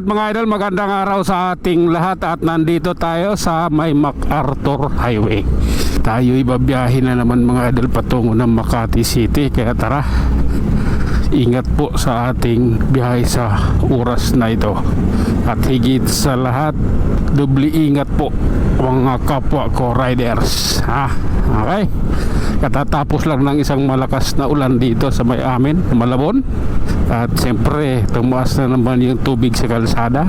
mga idol, magandang araw sa ating lahat at nandito tayo sa may MacArthur Highway. Tayo ibabiyahin na naman mga idol patungo ng Makati City, kaya tara, ingat po sa ating biyahe sa oras na ito. At higit sa lahat, doble ingat po mga kapwa ko riders, ha? Okay? Katatapos lang ng isang malakas na ulan dito sa may amin, Malabon. At siyempre tumaas na naman yung tubig sa kalsada,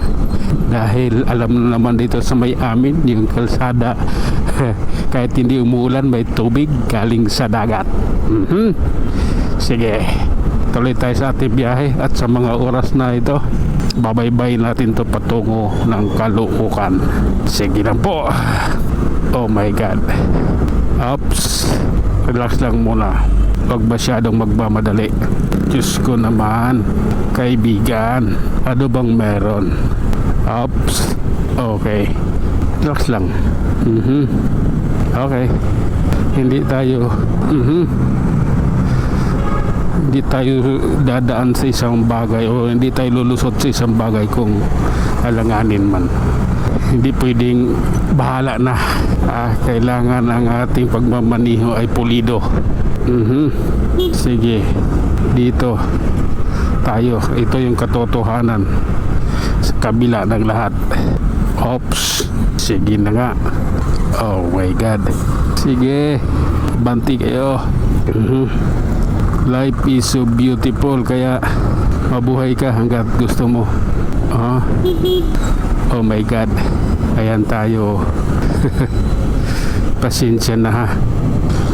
dahil alam na naman dito sa may amin yung kalsada kahit hindi umuulan may tubig galing sa dagat. Sige, tuloy tayo sa ating biyahe at sa mga oras na ito babaybay natin to patungo ng Caloocan. Sige lang po. Oh my God. Oops, relax lang muna, huwag masyadong magmamadali. Diyos ko naman, kaibigan, ano bang meron? Oops, okay, relax lang. Okay, hindi tayo dadaan sa isang bagay o hindi tayo lulusot sa isang bagay kung alanganin man. Hindi pwedeng bahala na. Kailangan ang ating pagmamaniho ay pulido. Sige, dito tayo, ito yung katotohanan sa kabila ng lahat. Oops, sige na nga. Oh my God. Sige, banti kayo. Life is so beautiful, kaya mabuhay ka hanggat gusto mo. Oh my God, ayan tayo. Pasensya na ha,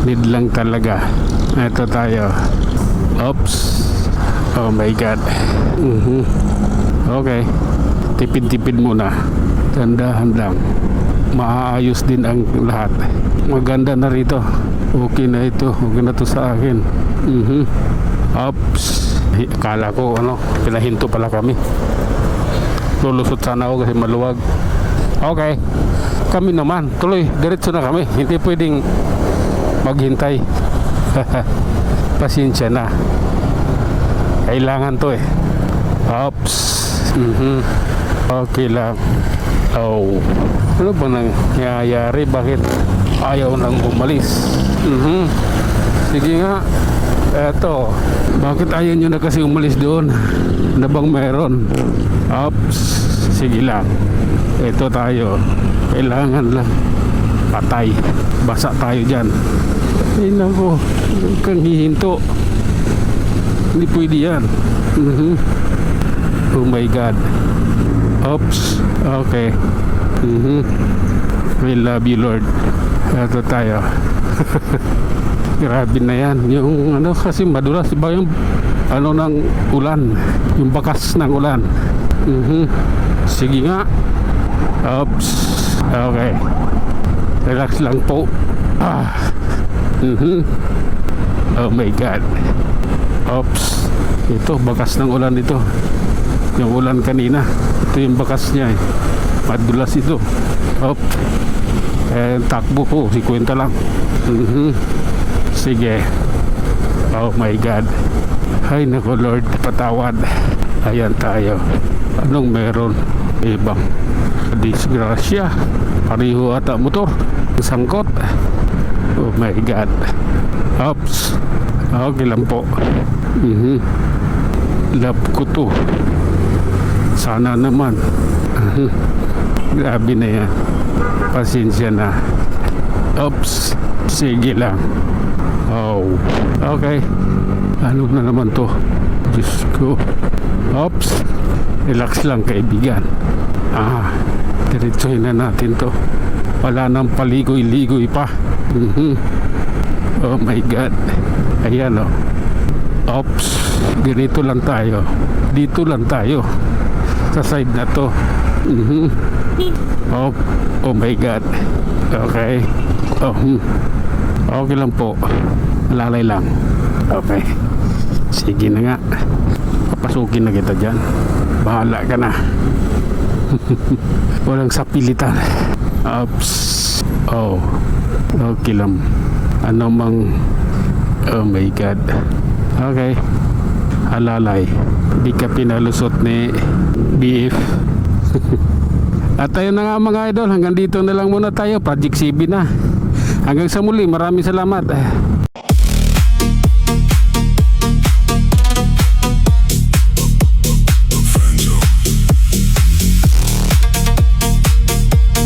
need lang talaga. Ito tayo. Oops, oh my God. Okay, tipid-tipid muna, tandahan lang, maaayos din ang lahat. Maganda na rito, okay na ito, okay na to sa akin. Oops, akala ko pinahinto pala kami. Lulusot sana ako kasi maluwag. Okay, kami naman tuloy, diretso na kami, hindi pwedeng maghintay. Pasensya na, kailangan to eh. Oops, okay lang. Oh, ano ba nangyayari? Bakit ayaw nang umalis? Sige nga, eto, bakit ayaw nyo na kasi umalis doon? Ano bang meron? Oops, sige lang, ito tayo, kailangan lang patay, basa tayo dyan. Ay nako, huwag kang hihinto, hindi pwede yan. Oh my God. Oops, okay. We love you Lord. Ito tayo. Grabe na yan, yung kasi madulas ba yung ng ulan, yung bakas ng ulan. Sige nga. Oops, okay, relax lang po. Oh my God. Oops, ito bakas ng ulan ito, yung ulan kanina, ito yung bakas niya eh. Madulas ito. Takbo ko 50 lang. Sige. Oh my God. Ay nako Lord, patawad. Ayan tayo. Anong meron? Ibang disgrasya. Pareho ata motor, sangkot. Oh my God. Oops, okay lang po. Love ko to. Sana naman. Grabe na yan, pasensya na. Oops, sige lang. Oh, okay, ano na naman to? Diyos ko. Oops, relax lang kaibigan. Diretsohin na natin to, wala nang paligoy-ligoy pa. Oh my God. Ayan o. Oops, ganito lang tayo, dito lang tayo sa side na to. Oh my God. Okay. Okay lang po, lalay lang. Okay, sige na nga, papasukin na kita dyan, bahala ka na. Walang sapilitan. Oops. Oh, okay lang, ano mang. Oh my God. Okay, halalay, di ka pinalusot ni BF. At ayun na nga mga idol, hanggang dito na lang muna tayo. Project CB na. Hanggang sa muli, maraming salamat.